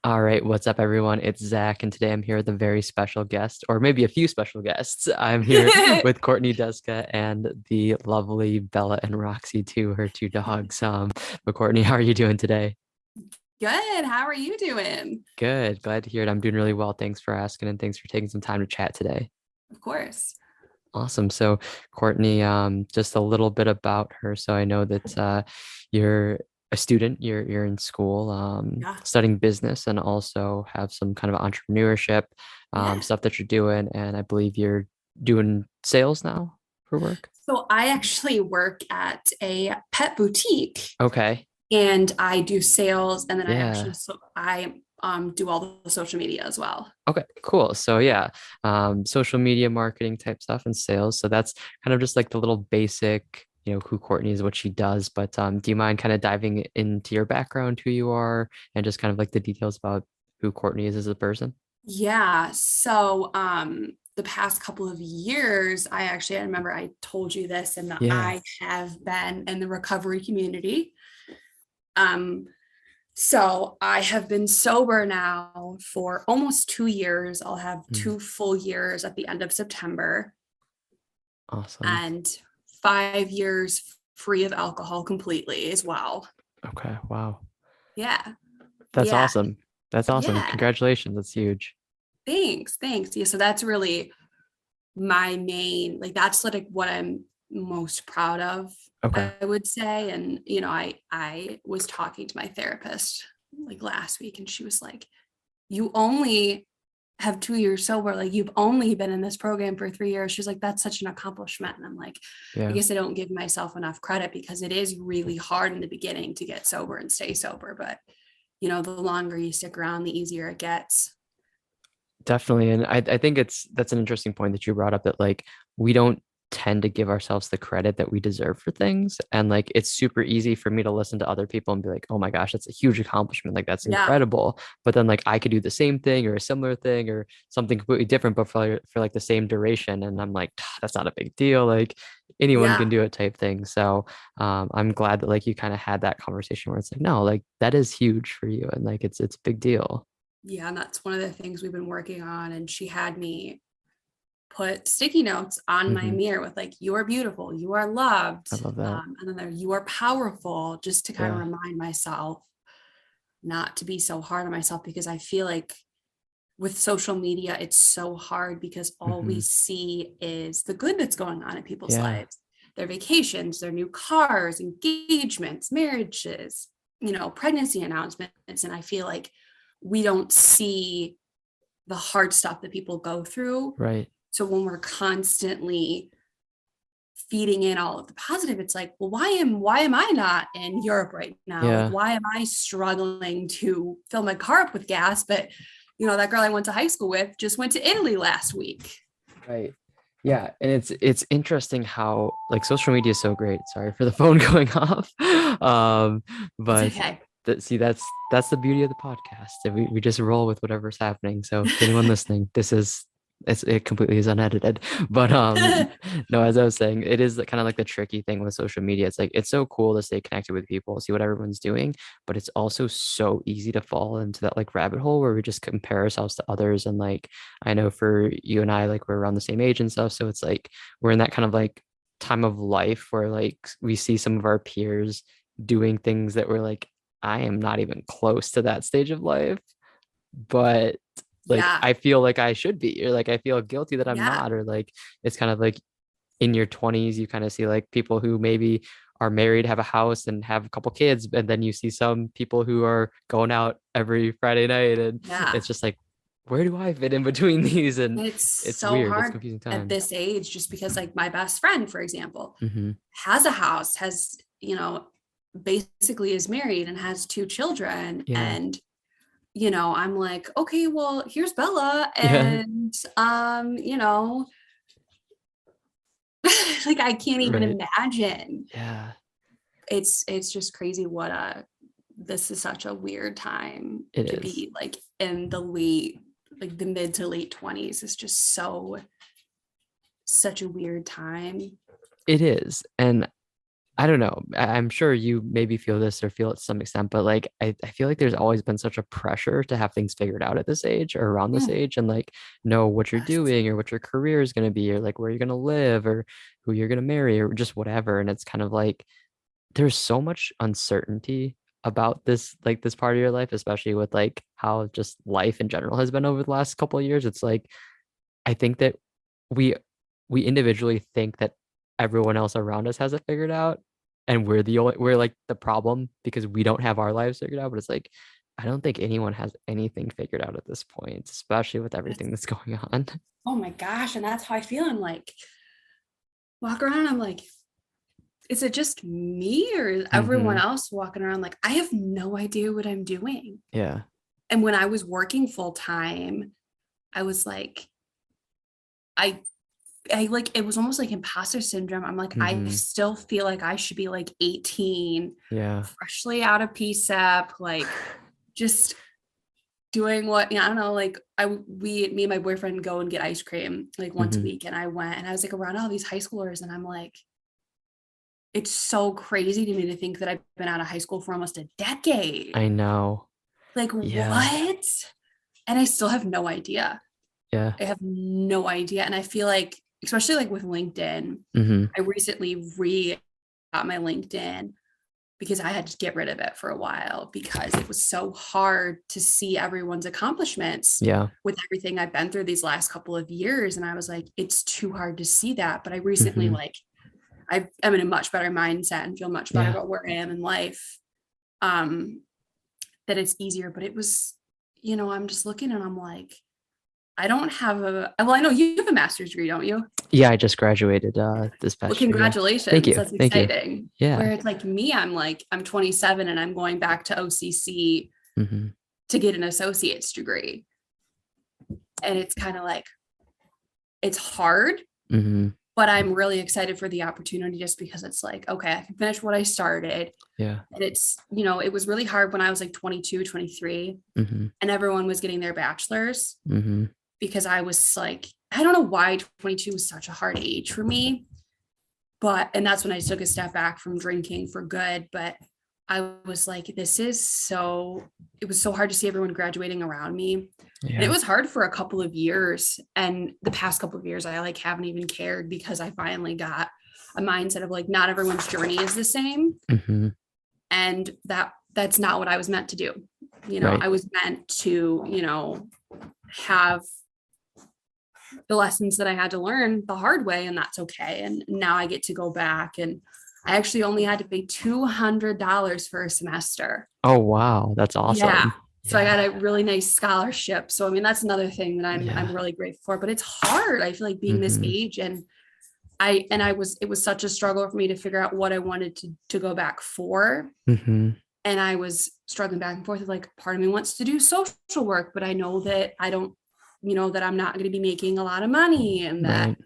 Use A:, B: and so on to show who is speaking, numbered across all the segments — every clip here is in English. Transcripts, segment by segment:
A: All right, what's up, everyone? It's Zach, and today I'm here with a very special guest, or maybe a few special guests. I'm here with Courtney, Deska, and the lovely Bella and Roxy, too, her two dogs. But Courtney, how are you doing today?
B: Good. How are you doing?
A: Good, glad to hear it. I'm doing really well. Thanks for asking, and thanks for taking some time to chat today.
B: Of course.
A: Awesome. So, Courtney, just a little bit about her. So I know that you're a student, you're in school,
B: Yeah.
A: studying business, and also have some kind of entrepreneurship
B: Yeah.
A: stuff that you're doing. And I believe you're doing sales now for work.
B: So I actually work at a pet boutique
A: Okay.
B: and I do sales and then
A: Yeah.
B: I do all the social media as well.
A: Okay, cool. So yeah, social media marketing type stuff and sales. So that's kind of just like the little basic, who Courtney is, what she does. But do you mind kind of diving into your background, who you are, and just kind of like the details about who Courtney is as a person?
B: Yeah. The past couple of years, I remember I told you this and that
A: Yeah.
B: I have been in the recovery community. Um So I have been sober now for almost 2 years. I'll have
A: Mm,
B: 2 full years at the end of September
A: awesome.
B: and 5 years free of alcohol completely as well.
A: Okay. Wow.
B: Yeah.
A: That's
B: Yeah.
A: awesome. That's awesome.
B: Yeah.
A: Congratulations. That's huge.
B: Thanks. Thanks. Yeah. So that's really my main, like, that's like what I'm most proud of,
A: Okay.
B: I would say. And, I was talking to my therapist like last week and she was like, you only have 2 years sober, like you've only been in this program for 3 years. She's like, that's such an accomplishment. And I'm like, I
A: Yeah.
B: guess I don't give myself enough credit because it is really hard in the beginning to get sober and stay sober. But the longer you stick around, the easier it gets.
A: Definitely. And I think that's an interesting point that you brought up that like we don't tend to give ourselves the credit that we deserve for things. And like it's super easy for me to listen to other people and be like, oh my gosh, that's a huge accomplishment. Like that's
B: Yeah.
A: incredible. But then like I could do the same thing or a similar thing or something completely different, but for like the same duration. And I'm like, "Ah, that's not a big deal. Like anyone can
B: Yeah.
A: do it type thing." So I'm glad that like you kind of had that conversation where it's like, no, like that is huge for you. And like it's a big deal.
B: Yeah. And that's one of the things we've been working on. And she had me put sticky notes on my
A: Hmm.
B: mirror with like, you are beautiful, you are loved.
A: I love that.
B: And then there, you are powerful, just to kind of
A: Yeah.
B: remind myself not to be so hard on myself because I feel like with social media, it's so hard because all we
A: Hmm.
B: see is the good that's going on in people's
A: Yeah.
B: lives, their vacations, their new cars, engagements, marriages, pregnancy announcements. And I feel like we don't see the hard stuff that people go through.
A: Right.
B: So when we're constantly feeding in all of the positive, it's like, well, why am I not in Europe right now? Like,
A: Yeah.
B: why am I struggling to fill my car up with gas? But that girl I went to high school with just went to Italy last week.
A: Right. Yeah. And it's interesting how like social media is so great. Sorry for the phone going off. Um,
B: It's
A: but
B: okay.
A: see that's the beauty of the podcast. That we just roll with whatever's happening. So to anyone listening, it completely is unedited. But no, as I was saying, it is kind of like the tricky thing with social media. It's like it's so cool to stay connected with people, see what everyone's doing, but it's also so easy to fall into that like rabbit hole where we just compare ourselves to others. And like I know for you and I, like we're around the same age and stuff. So it's like we're in that kind of like time of life where like we see some of our peers doing things that we're like, I am not even close to that stage of life, but like
B: Yeah.
A: I feel like I should be, or like I feel guilty that I'm
B: Yeah.
A: not, or like it's kind of like in your 20s, you kind of see like people who maybe are married, have a house, and have a couple kids, and then you see some people who are going out every Friday night, and
B: Yeah.
A: it's just like, where do I fit in between these? And
B: And it's
A: it's
B: so
A: weird, it's
B: hard
A: confusing
B: at
A: times.
B: this age just because, like, my best friend, for example,
A: Hmm.
B: has a house, has, basically is married and has two children.
A: Yeah.
B: And I'm like, okay, well, here's Bella.
A: Yeah.
B: And, like, I can't even
A: Right.
B: imagine.
A: Yeah.
B: It's just crazy this is such a weird time
A: It
B: to
A: is.
B: be like in like the mid to late 20s. It's just such a weird time.
A: It is. And I don't know. I'm sure you maybe feel this or feel it to some extent, but like I feel like there's always been such a pressure to have things figured out at this age or around this
B: Mm,
A: age and like know what you're
B: yes.
A: doing or what your career is going to be or like where you're going to live or who you're going to marry or just whatever. And it's kind of like there's so much uncertainty about this, like this part of your life, especially with like how just life in general has been over the last couple of years. It's like I think that we we individually think that everyone else around us has it figured out, and we're like the problem because we don't have our lives figured out. But it's like I don't think anyone has anything figured out at this point, especially with everything
B: That's,
A: that's going on.
B: oh my gosh. And that's how I feel. I'm like, walk around. I'm like, is it just me or is everyone
A: Hmm.
B: else walking around like, I have no idea what I'm doing?
A: Yeah.
B: And when I was working full time, I was like, I I like it was almost like imposter syndrome. I'm like, I
A: Hmm.
B: still feel like I should be like 18,
A: Yeah.
B: freshly out of PSEP, like just doing what, I don't know, like me and my boyfriend go and get ice cream like once a
A: Hmm.
B: week. And I went and I was like around all these high schoolers and I'm like, it's so crazy to me to think that I've been out of high school for almost a decade.
A: I know.
B: Like
A: Yeah.
B: what? And I still have no idea.
A: Yeah.
B: I have no idea. And I feel like, especially like with LinkedIn,
A: Hmm.
B: I recently re got my LinkedIn because I had to get rid of it for a while because it was so hard to see everyone's accomplishments
A: Yeah.
B: with everything I've been through these last couple of years. And I was like, it's too hard to see that. But I recently,
A: Hmm.
B: like, I'm in a much better mindset and feel much better
A: Yeah.
B: about where I am in life. Um, that it's easier. But it was, I'm just looking and I'm like, I don't have well, I know you have a master's degree, don't you?
A: Yeah, I just graduated this
B: Well,
A: past year. Yeah. Thank
B: congratulations.
A: you.
B: That's
A: Thank you.
B: exciting.
A: Yeah.
B: Where it's like me, I'm like, I'm 27 and I'm going back to OCC
A: Hmm.
B: to get an associate's degree. And it's kind of like, it's hard,
A: Hmm.
B: but I'm really excited for the opportunity just because it's like, okay, I can finish what I started.
A: Yeah.
B: And it's, it was really hard when I was like 22, 23,
A: Hmm.
B: and everyone was getting their bachelor's
A: Hmm.
B: because I was like, I don't know why 22 was such a hard age for me. And that's when I took a step back from drinking for good. But I was like, it was so hard to see everyone graduating around me. And it
A: Yeah.
B: was hard for a couple of years. And the past couple of years, I like haven't even cared because I finally got a mindset of like, not everyone's journey is the same.
A: Hmm.
B: And that's not what I was meant to do.
A: Right.
B: I was meant to, have the lessons that I had to learn the hard way, and that's okay. And now I get to go back, and I actually only had to pay $200 for a semester.
A: Oh, wow. That's
B: Yeah.
A: awesome.
B: So I
A: Yeah.
B: got a really nice scholarship. So I mean, that's another thing that I'm
A: Yeah.
B: really grateful for. But it's hard. I feel like being this
A: Hmm.
B: age, and it was such a struggle for me to figure out what I wanted to go back for.
A: Hmm.
B: And I was struggling back and forth with like part of me wants to do social work, but I know that I don't, that I'm not going to be making a lot of money and that
A: Right.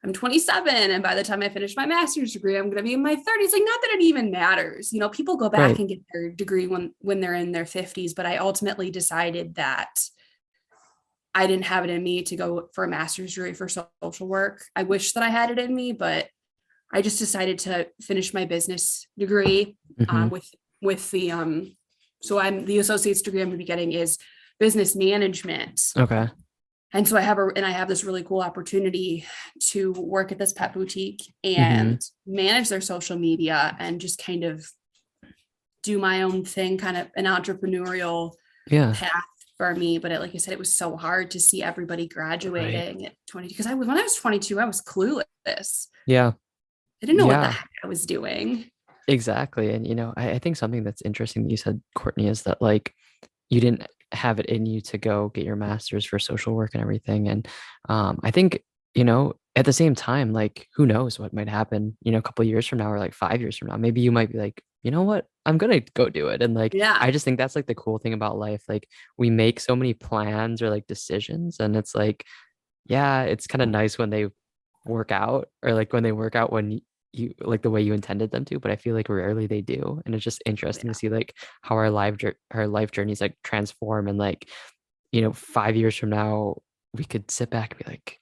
B: I'm 27. And by the time I finish my master's degree, I'm going to be in my 30s. Like, not that it even matters. People go back
A: Right.
B: and get their degree when they're in their 50s. But I ultimately decided that I didn't have it in me to go for a master's degree for social work. I wish that I had it in me, but I just decided to finish my business degree
A: Hmm.
B: with so I'm the associate's degree I'm going to be getting is business management.
A: Okay.
B: And so I have this really cool opportunity to work at this pet boutique
A: Hmm.
B: and manage their social media and just kind of do my own thing, kind of an entrepreneurial
A: Yeah.
B: path for me. But like I said, it was so hard to see everybody
A: Right.
B: graduating at 20 because when I was 22, I was clueless.
A: Yeah.
B: I didn't know what the
A: Yeah.
B: heck I was doing.
A: Exactly. And I think something that's interesting that you said, Courtney, is that like you didn't have it in you to go get your master's for social work and everything. And I think, at the same time, like who knows what might happen, a couple of years from now or like 5 years from now. Maybe you might be like, you know what? I'm gonna go do it. And like
B: Yeah.
A: I just think that's like the cool thing about life. Like we make so many plans or like decisions, and it's like, yeah, it's kind of nice when they work out or like when they work out when you like the way you intended them to, but I feel like rarely they do. And it's just interesting to see like how our life journeys like transform and like 5 years from now we could sit back and be like,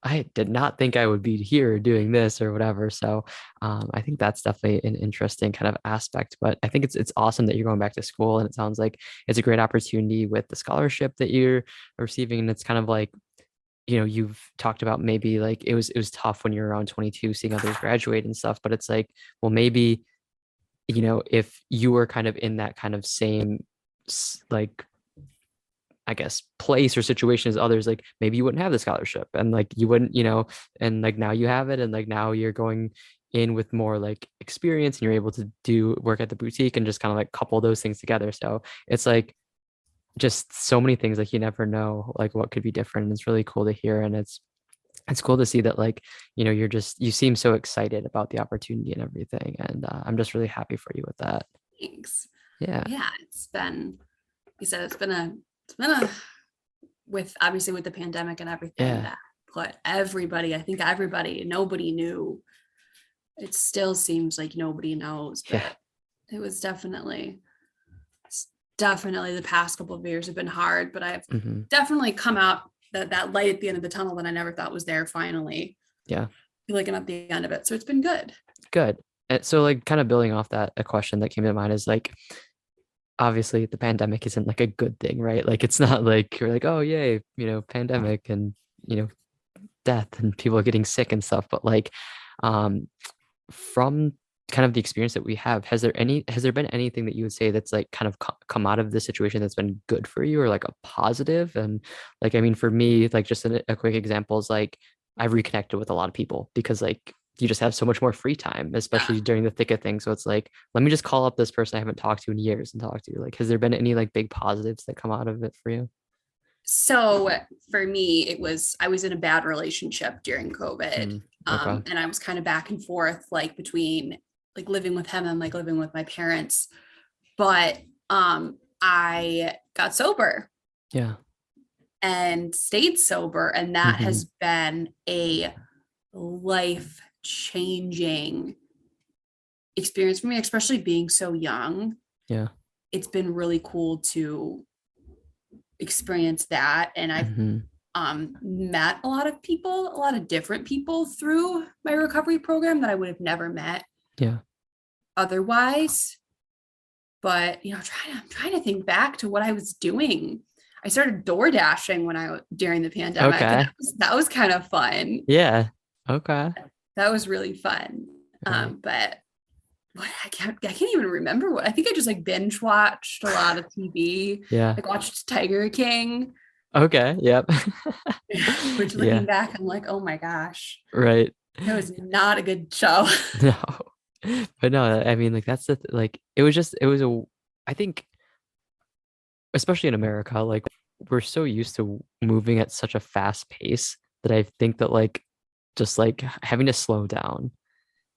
A: I did not think I would be here doing this or whatever. So I think that's definitely an interesting kind of aspect. But I think it's awesome that you're going back to school, and it sounds like it's a great opportunity with the scholarship that you're receiving. And it's kind of like, you've talked about maybe like it was tough when you're around 22 seeing others graduate and stuff, but it's like, well, maybe, if you were kind of in that kind of same like, I guess, place or situation as others, like maybe you wouldn't have the scholarship, and like you wouldn't, and like now you have it, and like now you're going in with more like experience, and you're able to do work at the boutique and just kind of like couple those things together. So it's like just so many things, like you never know like what could be different. And it's really cool to hear. And it's cool to see that, like, you seem so excited about the opportunity and everything. And I'm just really happy for you with that.
B: Thanks.
A: Yeah.
B: Yeah, it's been, like you said, it's been a with obviously with the pandemic and everything
A: Yeah.
B: that put everybody, I think everybody, nobody knew. It still seems like nobody knows,
A: Yeah.
B: but it was definitely the past couple of years have been hard, but I've
A: Hmm.
B: definitely come out that light at the end of the tunnel that I never thought was there finally.
A: Yeah.
B: Looking at the end of it. So it's been good.
A: Good. And so, like, kind of building off that, a question that came to mind is like, obviously the pandemic isn't like a good thing, right? Like it's not like you're like, oh yay, pandemic and you know death and people getting sick and stuff. But like, um from kind of the experience that we have, has there been anything that you would say that's like kind of come out of this situation that's been good for you, or like a positive? And like, I mean, for me, like just a quick example is like I've reconnected with a lot of people because like you just have so much more free time,
B: Yeah.
A: especially during the thick of things. So it's like, let me just call up this person I haven't talked to in years and talk to you. Like, has there been any like big positives that come out of it for you?
B: So for me, I was in a bad relationship during COVID.
A: Mm, okay.
B: And I was kind of back and forth like between like living with him and like living with my parents. But I got sober
A: Yeah.
B: and stayed sober. And that
A: Hmm.
B: has been a life changing experience for me, especially being so young.
A: Yeah.
B: It's been really cool to experience that. And I've
A: Hmm.
B: met a lot of people, a lot of different people through my recovery program that I would have never met
A: Yeah.
B: otherwise. But I'm trying to think back to what I was doing. I started door dashing during the pandemic, and
A: Okay.
B: that was kind of fun.
A: Yeah. Okay.
B: That was really fun.
A: Right.
B: But what I can't even remember what I think I just like binge watched a lot of TV.
A: Yeah.
B: Like watched Tiger King,
A: Okay. Yep.
B: which looking
A: Yeah.
B: back, I'm like, oh my gosh,
A: Right.
B: that was not a good show.
A: No. But no, I mean, like that's like it was I think, especially in America, like we're so used to moving at such a fast pace that I think that like just like having to slow down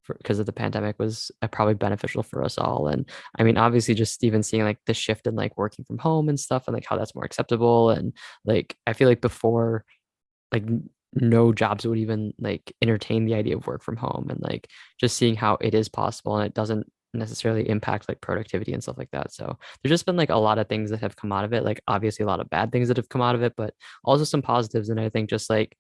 A: because of the pandemic was probably beneficial for us all. And I mean, obviously, just even seeing like the shift in like working from home and stuff, and like how that's more acceptable. And like I feel like before, like no jobs would even like entertain the idea of work from home, and like just seeing how it is possible and it doesn't necessarily impact like productivity and stuff like that. So there's just been like a lot of things that have come out of it, like obviously a lot of bad things that have come out of it, but also some positives. And I think just like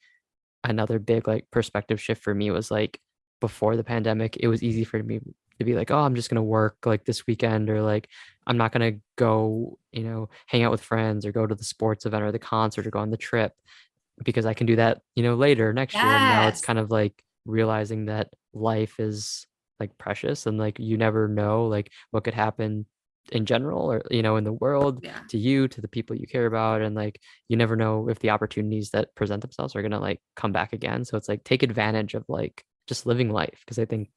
A: another big like perspective shift for me was like before the pandemic, it was easy for me to be like, oh, I'm just gonna work like this weekend, or like I'm not gonna go, hang out with friends or go to the sports event or the concert or go on the trip because I can do that, later next year. And now it's
B: Yes.
A: kind of like realizing that life is like precious, and like you never know like what could happen in general, or in the world,
B: Yeah.
A: to you, to the people you care about. And like you never know if the opportunities that present themselves are going to like come back again. So it's like take advantage of like just living life, because I think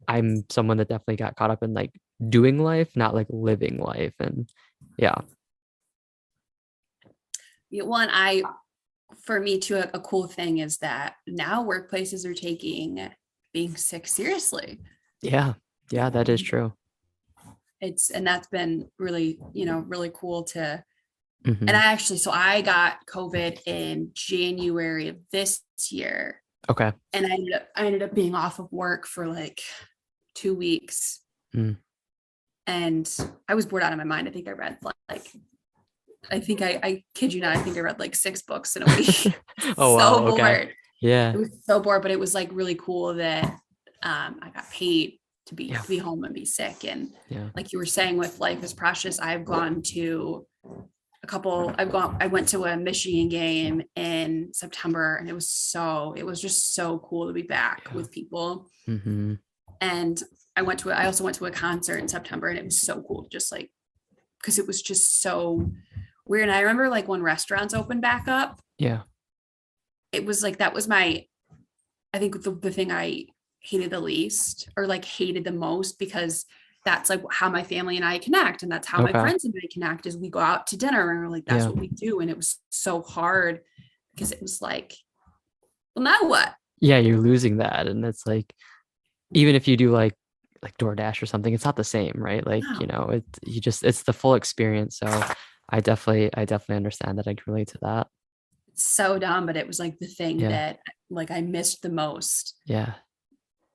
A: I'm someone that definitely got caught up in like doing life, not like living life. And yeah.
B: One, for me too, a cool thing is that now workplaces are taking being sick seriously.
A: Yeah. Yeah, that is true.
B: And that's been really, really cool to, and
A: Hmm.
B: so I got COVID in January of this year,
A: Okay.
B: and I ended up being off of work for like 2 weeks,
A: Mm.
B: and I was bored out of my mind. I think I read like I kid you not, I think I read like 6 books in a week.
A: Oh
B: So
A: wow. Okay.
B: bored.
A: Yeah.
B: It was so bored, but it was like really cool that I got paid to be home and be sick. And
A: Yeah.
B: like you were saying with Life is Precious, I've gone to I went to a Michigan game in September, and it was just so cool to be back
A: Yeah.
B: with people.
A: Mm-hmm.
B: And I also went to a concert in September, and it was so cool, just like, because it was just so weird. And I remember like when restaurants opened back up,
A: Yeah.
B: it was like, that was I think the thing I hated the least, or like hated the most, because that's like how my family and I connect. And that's how my
A: Okay.
B: friends and I connect, is we go out to dinner and we're like, that's
A: Yeah.
B: what we do. And it was so hard, because it was like, well, now what?
A: Yeah, you're losing that. And it's like, even if you do like DoorDash or something, it's not the same, right? Like,
B: Wow.
A: it's the full experience. So I definitely understand that. I can relate to that.
B: It's so dumb, but it was like the thing
A: Yeah.
B: that like I missed the most
A: Yeah.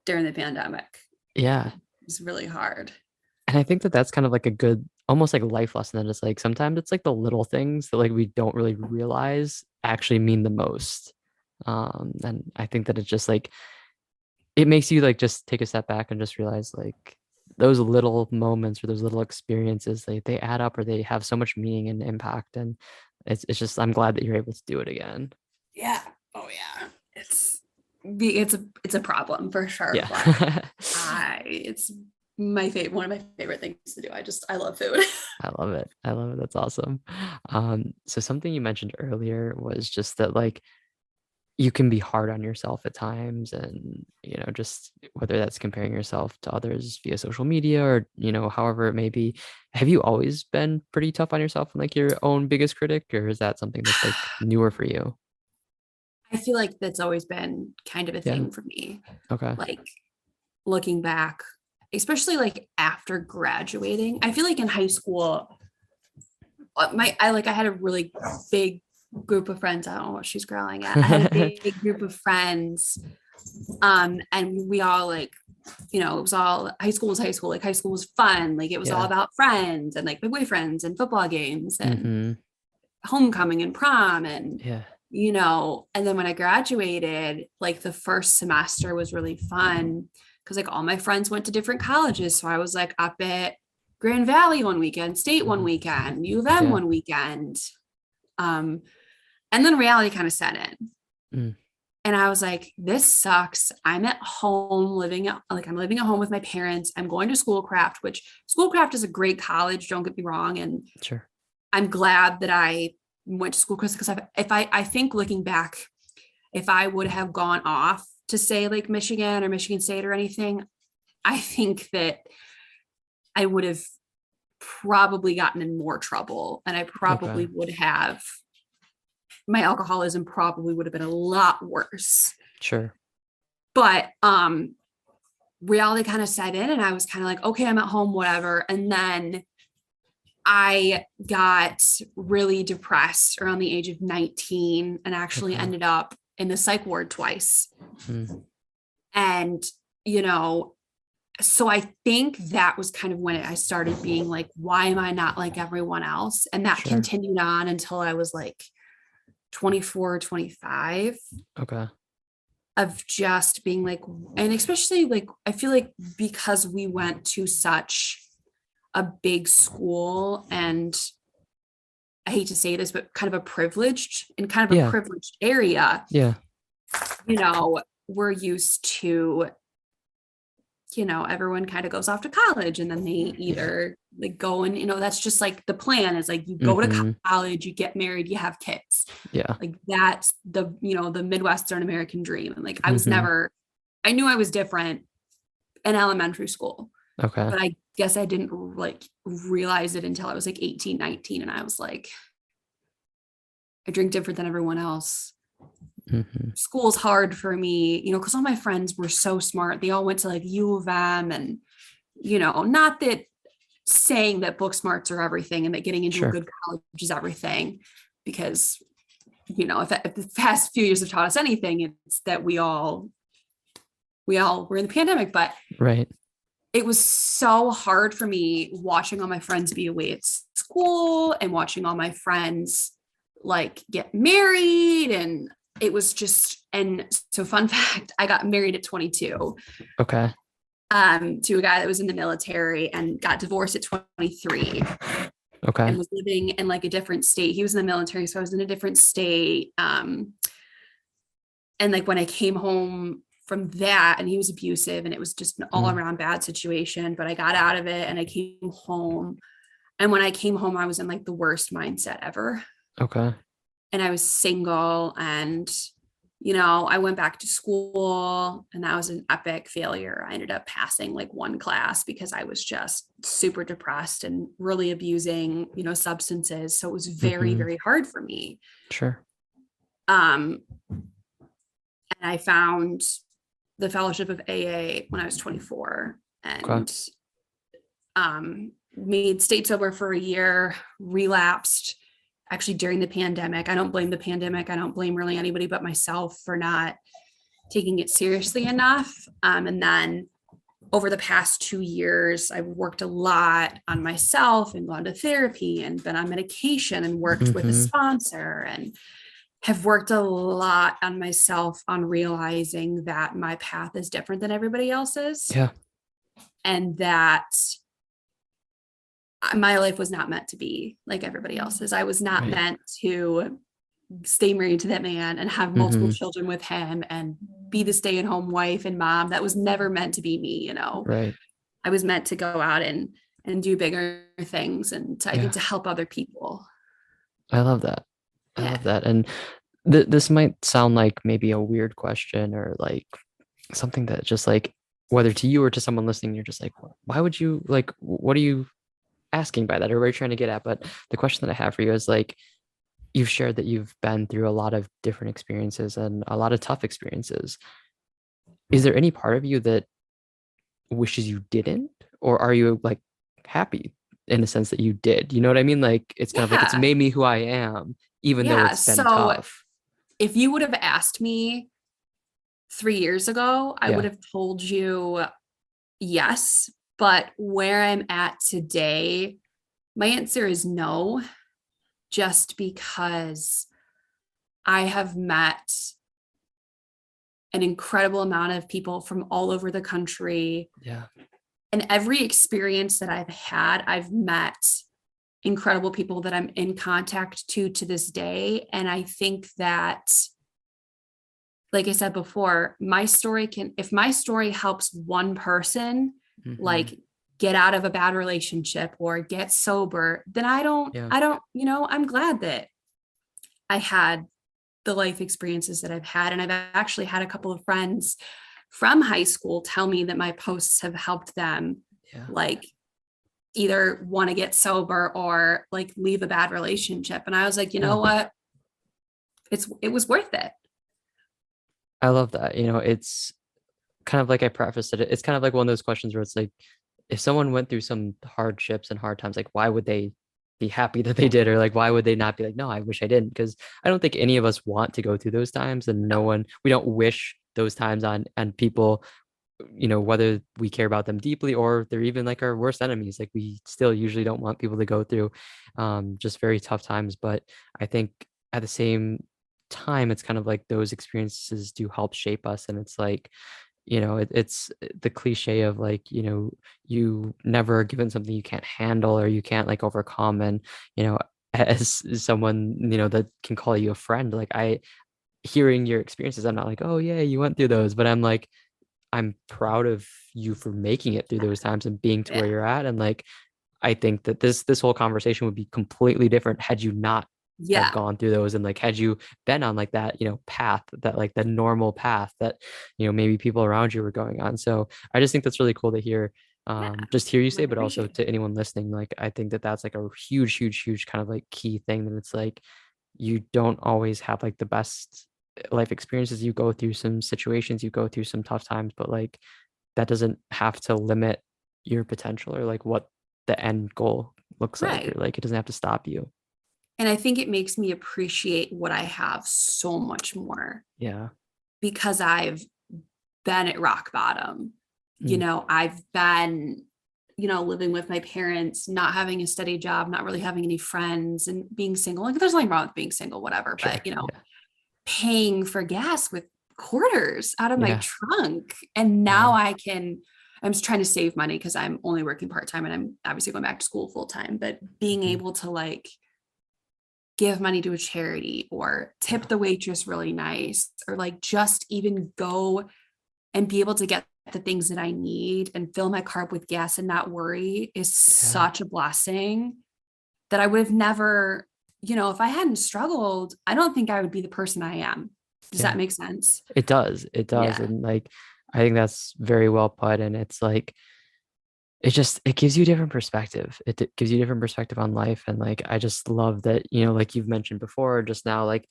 B: during the pandemic.
A: Yeah.
B: It was really hard.
A: And I think that that's kind of like a good, almost like a life lesson, that it's like sometimes it's like the little things that like we don't really realize actually mean the most. And I think that it's just like it makes you like just take a step back and just realize like those little moments or those little experiences, they add up, or they have so much meaning and impact. And it's just, I'm glad that you're able to do it again.
B: Yeah. Oh yeah. It's a problem for sure.
A: Yeah.
B: But it's one of my favorite things to do. I love food.
A: I love it. I love it. That's awesome. So something you mentioned earlier was just that like you can be hard on yourself at times, and just whether that's comparing yourself to others via social media, or however it may be. Have you always been pretty tough on yourself and like your own biggest critic, or is that something that's like newer for you?
B: I feel like that's always been kind of a
A: Yeah.
B: thing for me.
A: Okay.
B: Like looking back, especially like after graduating, I feel like in high school, I had a really big group of friends. I don't know what she's growling at. I had a big group of friends. And we all like, it was all high school was high school. Like high school was fun. Like it was all
A: Yeah.
B: about friends and like my boyfriends and football games and
A: Mm-hmm.
B: homecoming and prom and
A: Yeah.
B: and then when I graduated, like the first semester was really fun because like all my friends went to different colleges. So I was like up at Grand Valley one weekend, State one
A: Mhm.
B: weekend, U of M
A: Yeah.
B: one weekend. And then reality kind of set in.
A: Mm.
B: And I was like, this sucks. I'm at home I'm living at home with my parents. I'm going to Schoolcraft, which Schoolcraft is a great college. Don't get me wrong. And
A: Sure.
B: I'm glad that I went to school because I think looking back, if I would have gone off to say like Michigan or Michigan State or anything, I think that I would have probably gotten in more trouble, and I probably
A: Okay.
B: would have, my alcoholism probably would have been a lot worse.
A: Sure.
B: But reality kind of set in, and I was kind of like, okay, I'm at home, whatever. And then I got really depressed around the age of 19 and actually
A: Okay.
B: ended up in the psych ward twice.
A: Mm.
B: And, so I think that was kind of when I started being like, why am I not like everyone else? And that
A: Sure.
B: continued on until I was like 24, 25,
A: Okay.
B: of just being like, and especially like, I feel like because we went to such a big school, and I hate to say this, but kind of a privileged
A: Yeah.
B: area,
A: Yeah.
B: we're used to, everyone kind of goes off to college and then they either like go and, that's just like the plan is like you go to
A: Mhm.
B: college, you get married, you have kids.
A: Yeah.
B: Like that's the Midwestern American dream. And like
A: Mhm.
B: I knew I was different in elementary school,
A: Okay.
B: but I guess I didn't like realize it until I was like 18, 19. And I was like, I drink different than everyone else.
A: Mhm.
B: School's hard for me, because all my friends were so smart. They all went to like U of M, and, not that saying that book smarts are everything and that getting into a
A: Sure.
B: good college is everything, because, if the past few years have taught us anything, it's that we all were in the pandemic. But
A: Right.
B: it was so hard for me watching all my friends be away at school and watching all my friends like get married and it was just, and so fun fact, I got married at 22
A: Okay.
B: to a guy that was in the military, and got divorced at 23,
A: Okay.
B: and was living in like a different state. He was in the military, so I was in a different state. And like when I came home from that, and he was abusive, and it was just an all around bad situation, but I got out of it and I came home. And when I came home, I was in like the worst mindset ever.
A: Okay.
B: And I was single, and I went back to school, and that was an epic failure. I ended up passing like one class because I was just super depressed and really abusing, substances. So it was very,
A: Mm-hmm.
B: very hard for me.
A: Sure.
B: And I found the fellowship of AA when I was 24,
A: Okay.
B: and stayed sober for a year, relapsed actually during the pandemic. I don't blame the pandemic. I don't blame really anybody but myself for not taking it seriously enough. And then over the past 2 years, I've worked a lot on myself and gone to therapy and been on medication and worked with a
A: Mm-hmm.
B: sponsor, and have worked a lot on myself on realizing that my path is different than everybody else's.
A: Yeah.
B: And that my life was not meant to be like everybody else's. I was not
A: Right.
B: meant to stay married to that man and have multiple children with him and be the stay-at-home wife and mom. That was never meant to be me.
A: Right.
B: I was meant to go out and do bigger things, and I think
A: Yeah.
B: to help other people.
A: I love that. I
B: Yeah.
A: love that. And this might sound like maybe a weird question, or like something that just like, whether to you or to someone listening, you're just like, why would you, like, what are you asking by that, or what are you trying to get at? But the question that I have for you is like, you've shared that you've been through a lot of different experiences and a lot of tough experiences. Is there any part of you that wishes you didn't, or are you like happy in the sense that you did? You know what I mean? Like, it's kind of like, it's
B: Yeah.
A: made me who I am, even though
B: Yeah.
A: it's been
B: So
A: tough.
B: if you would have asked me 3 years ago, I would
A: Yeah.
B: have told you yes. But where I'm at today, my answer is no, just because I have met an incredible amount of people from all over the country.
A: Yeah.
B: And every experience that I've had, I've met incredible people that I'm in contact to this day. And I think that, like I said before, if my story helps one person, like get out of a bad relationship or get sober, then
A: Yeah.
B: I'm glad that I had the life experiences that I've had. And I've actually had a couple of friends from high school tell me that my posts have helped them,
A: Yeah.
B: like either want to get sober or like leave a bad relationship. And I was like, you know what? It was worth it.
A: I love that. It's kind of like I prefaced it. It's kind of like one of those questions where it's like, if someone went through some hardships and hard times, like, why would they be happy that they did? Or like, why would they not be like, no, I wish I didn't? Because I don't think any of us want to go through those times, and we don't wish those times on people, whether we care about them deeply or they're even like our worst enemies. Like, we still usually don't want people to go through just very tough times. But I think at the same time, it's kind of like those experiences do help shape us. And it's like, it's the cliche of like, you never are given something you can't handle or you can't like overcome. And, as someone, that can call you a friend, like, hearing your experiences, I'm not like, oh yeah, you went through those, but I'm like, I'm proud of you for making it through those times and being to where
B: Yeah.
A: you're at. And like, I think that this whole conversation would be completely different had you not have
B: Yeah.
A: gone through those, and like, had you been on like that, path, that like the normal path that, maybe people around you were going on. So I just think that's really cool to hear,
B: Yeah.
A: just hear you
B: I
A: say, but also
B: appreciate it.
A: to anyone listening. Like, I think that that's like a huge, huge, huge kind of like key thing, that it's like, you don't always have like the best life experiences. You go through some situations, you go through some tough times, but like, that doesn't have to limit your potential, or like what the end goal looks like, or
B: Right.
A: like, it doesn't have to stop you.
B: And I think it makes me appreciate what I have so much more,
A: Yeah.
B: because I've been at rock bottom.
A: Mm.
B: I've been, living with my parents, not having a steady job, not really having any friends, and being single. Like, there's nothing wrong with being single, whatever.
A: Sure.
B: But,
A: Yeah.
B: paying for gas with quarters out of my
A: Yeah.
B: trunk. And now
A: Wow.
B: I'm just trying to save money because I'm only working part-time and I'm obviously going back to school full-time, but being
A: Mhm.
B: able to like give money to a charity or tip
A: Yeah.
B: the waitress really nice, or like just even go and be able to get the things that I need and fill my car up with gas and not worry is
A: Yeah.
B: such a blessing that I would have never, if I hadn't struggled, I don't think I would be the person I am. Does
A: Yeah.
B: that make sense?
A: It does. It does.
B: Yeah.
A: And like, I think that's very well put. And it's like, it gives you a different perspective. Gives you a different perspective on life. And like, I just love that, like you've mentioned before, just now, like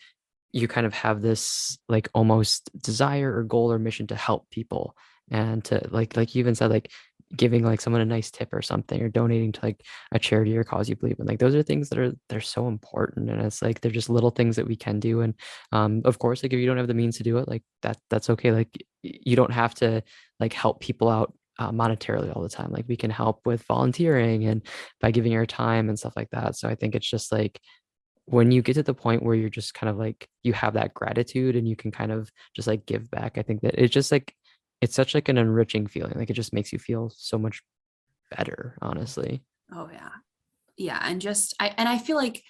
A: you kind of have this like almost desire or goal or mission to help people and to like you even said, like giving like someone a nice tip or something or donating to like a charity or cause you believe in. Like those are things that they're so important. And it's like they're just little things that we can do. And of course, like if you don't have the means to do it, like that's okay. Like you don't have to like help people out monetarily all the time. Like we can help with volunteering and by giving your time and stuff like that. So I think it's just like when you get to the point where you're just kind of like you have that gratitude and you can kind of just like give back, I think that it's just like it's such like an enriching feeling. Like it just makes you feel so much better, honestly.
B: Oh yeah. Yeah. And I feel like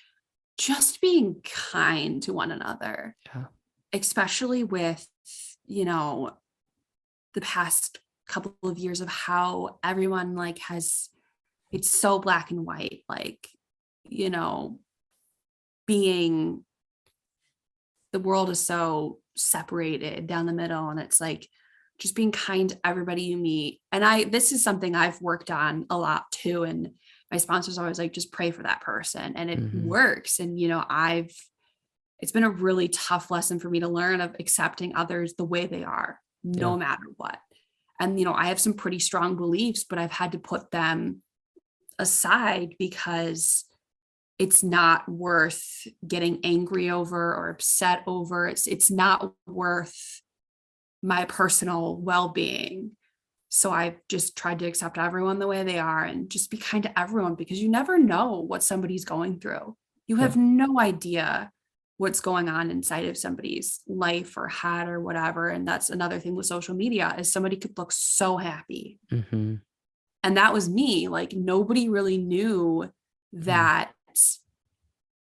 B: just being kind to one another,
A: Yeah.
B: especially with, you know, the past couple of years of how everyone like it's so black and white, like, you know, being the world is so separated down the middle, and it's like just being kind to everybody you meet. And this is something I've worked on a lot too, and my sponsor's always like, just pray for that person, and it
A: Hmm.
B: works. And it's been a really tough lesson for me to learn of accepting others the way they are,
A: Yeah.
B: no matter what. And I have some pretty strong beliefs, but I've had to put them aside because it's not worth getting angry over or upset over. It's not worth my personal well-being. So I've just tried to accept everyone the way they are and just be kind to everyone, because you never know what somebody's going through. You
A: Yeah.
B: have no idea what's going on inside of somebody's life or head or whatever. And that's another thing with social media, is somebody could look so happy.
A: Hmm.
B: And that was me. Like nobody really knew
A: Hmm.
B: that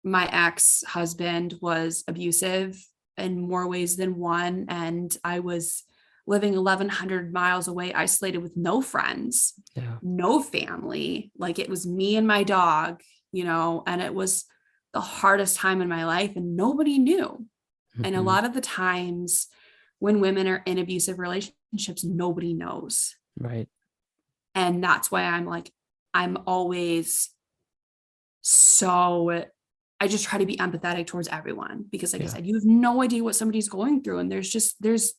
B: my ex-husband was abusive in more ways than one. And I was living 1,100 miles away, isolated with no friends,
A: Yeah.
B: no family. Like it was me and my dog, and it was the hardest time in my life and nobody knew. And a
A: Hmm.
B: lot of the times when women are in abusive relationships, nobody knows.
A: Right.
B: And that's why I'm always so I just try to be empathetic towards everyone, because like I
A: Yeah.
B: said, you have no idea what somebody's going through. And there's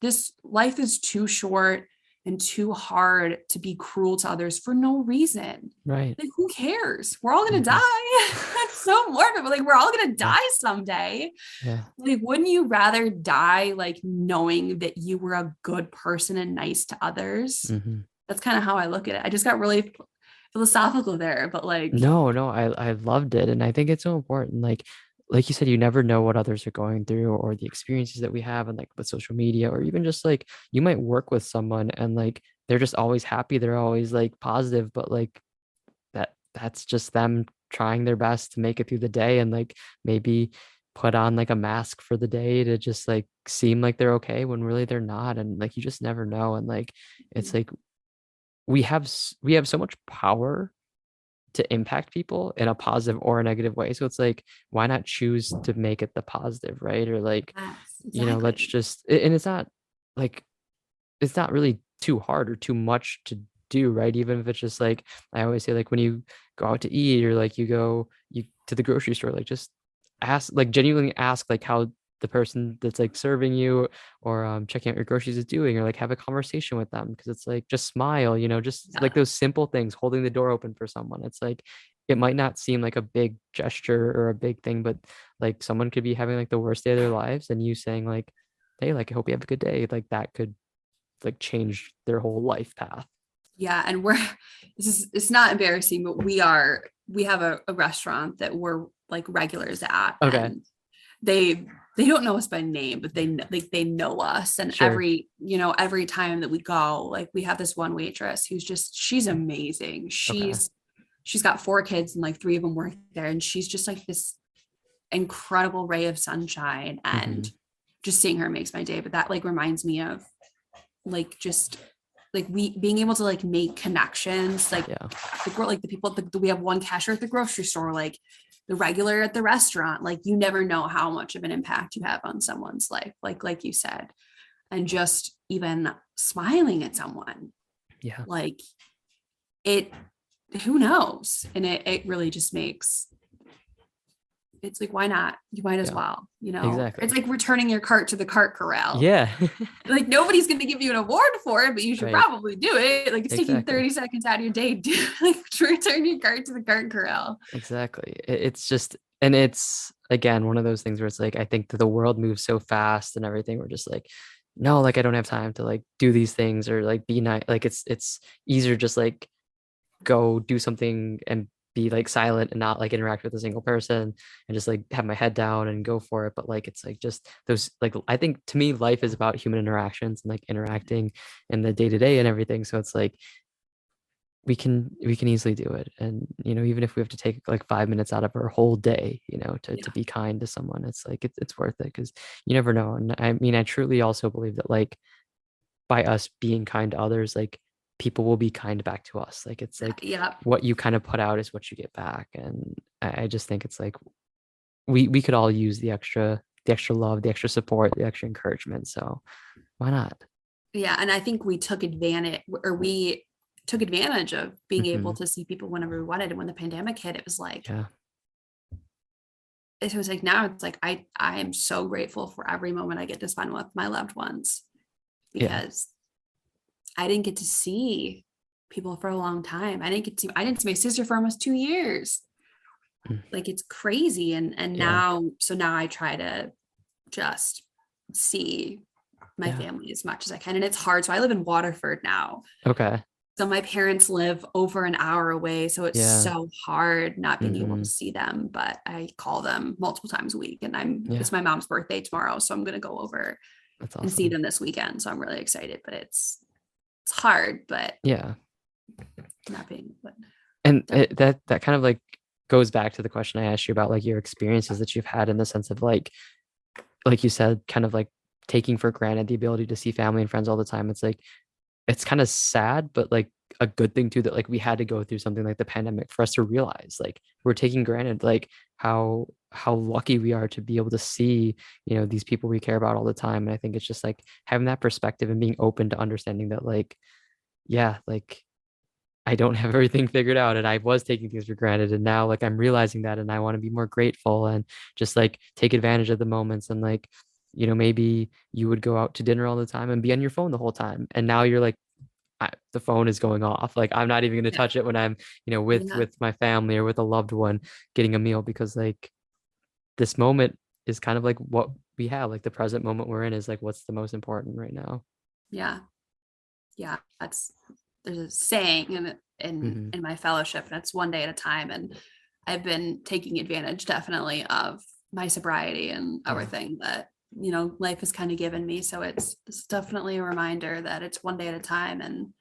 B: this life is too short and too hard to be cruel to others for no reason.
A: Right.
B: Like, who cares? We're all gonna
A: Hmm.
B: die. That's so morbid, but like we're all gonna
A: Yeah.
B: die someday.
A: Yeah.
B: Like, wouldn't you rather die like knowing that you were a good person and nice to others?
A: Hmm.
B: That's kind of how I look at it. I just got really philosophical there, but like,
A: No, no, I loved it. And I think it's so important. Like you said, you never know what others are going through or the experiences that we have and like with social media, or even just like you might work with someone and like they're just always happy, they're always like positive, but like that's just them trying their best to make it through the day and like maybe put on like a mask for the day to just like seem like they're okay when really they're not. And like you just never know. And like it's like we have so much power to impact people in a positive or a negative way. So it's like, why not choose to make it the positive, right? Or like,
B: yes,
A: let's
B: exactly.
A: just, and it's not like, it's not really too hard or too much to do, right? Even if it's just like, I always say, like when you go out to eat or like you to the grocery store, like just ask, like genuinely ask like how the person that's like serving you or checking out your groceries is doing, or like have a conversation with them, because it's like just smile, just like
B: Yeah.
A: those simple things, holding the door open for someone. It's like it might not seem like a big gesture or a big thing, but like someone could be having like the worst day of their lives, and you saying like, hey, like I hope you have a good day, like that could like change their whole life path.
B: Yeah. And it's not embarrassing, but we have a restaurant that we're like regulars at.
A: Okay.
B: And they they don't know us by name, but they know us. And
A: Sure.
B: every time that we go, like we have this one waitress who's she's amazing.
A: Okay.
B: She's got 4 kids and like 3 of them work there. And she's just like this incredible ray of sunshine, and just seeing her makes my day. But that like reminds me of like just like we being able to like make connections, like the people we have one cashier at the grocery store, like the regular at the restaurant, like you never know how much of an impact you have on someone's life, like you said. And just even smiling at someone, like it, who knows? And it really just makes, it's like, why not? You might as well,
A: Exactly.
B: It's like returning your cart to the cart corral.
A: Yeah.
B: Like nobody's going to give you an award for it, but you should probably do it. Like it's taking 30 seconds out of your day to like return your cart to the cart corral.
A: Exactly. It's just, and it's again, one of those things where it's like, I think that the world moves so fast and everything. We're just like, no, like I don't have time to like do these things or like be nice. Like it's easier just like go do something and be like silent and not like interact with a single person and just like have my head down and go for it. But like it's like just those, like I think to me life is about human interactions and like interacting in the day-to-day and everything. So it's like we can easily do it. And even if we have to take like 5 minutes out of our whole day, to be kind to someone, it's like it's worth it, because you never know. And I mean, I truly also believe that like by us being kind to others, like people will be kind back to us. Like it's like what you kind of put out is what you get back. And I just think it's like we could all use the extra love, the extra support, the extra encouragement. So why not?
B: Yeah. And I think we took advantage of being able to see people whenever we wanted. And when the pandemic hit, it was like, it was like, now it's like, I am so grateful for every moment I get to spend with my loved ones, because I didn't get to see people for a long time. I didn't see my sister for almost 2 years. Like it's crazy. And now I try to just see my family as much as I can. And it's hard. So I live in Waterford now.
A: Okay.
B: So my parents live over an hour away. So it's so hard not being able to see them, but I call them multiple times a week, and it's my mom's birthday tomorrow. So I'm going to go over and see them this weekend. So I'm really excited, but it's hard, but not being, but
A: and that kind of like goes back to the question I asked you about like your experiences that you've had, in the sense of like you said, kind of like taking for granted the ability to see family and friends all the time. It's like, it's kind of sad, but like a good thing too, that like we had to go through something like the pandemic for us to realize like we're taking granted like how lucky we are to be able to see these people we care about all the time. And I think it's just like having that perspective and being open to understanding that like like I don't have everything figured out, and I was taking things for granted, and now like I'm realizing that, and I want to be more grateful and just like take advantage of the moments. And like maybe you would go out to dinner all the time and be on your phone the whole time, and now you're like, the phone is going off, like I'm not even going to touch it when I'm with my family or with a loved one getting a meal, because like this moment is kind of like what we have, like the present moment we're in is like what's the most important right now.
B: There's a saying in my fellowship, and it's one day at a time. And I've been taking advantage definitely of my sobriety and everything that life has kind of given me. So it's definitely a reminder that it's one day at a time, and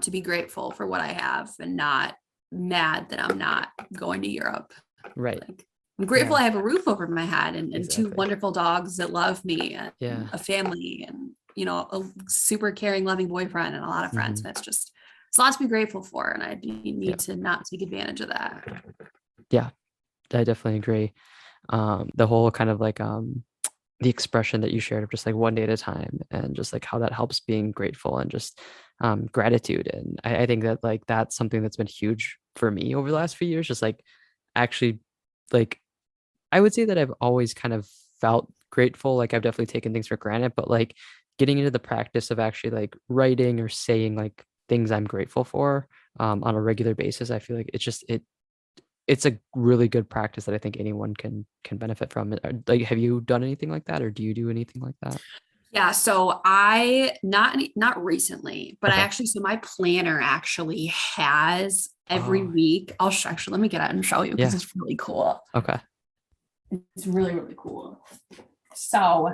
B: to be grateful for what I have and not mad that I'm not going to Europe.
A: Right.
B: Like, I'm grateful I have a roof over my head and 2 wonderful dogs that love me, and a family, and a super caring, loving boyfriend, and a lot of friends. And it's a lot to be grateful for. And I need to not take advantage of that.
A: Yeah, I definitely agree. The whole kind of like the expression that you shared of just like one day at a time, and just like how that helps being grateful and just gratitude. And I think that like that's something that's been huge for me over the last few years. Just like actually, like I would say that I've always kind of felt grateful. Like I've definitely taken things for granted, but like getting into the practice of actually like writing or saying like things I'm grateful for on a regular basis, I feel like it's a really good practice that I think anyone can benefit from. Like, have you done anything like that, or do you do anything like that?
B: Yeah. So I not recently, but so my planner actually has every week. Actually, let me get out and show you, because it's really cool.
A: Okay.
B: It's really, really cool. So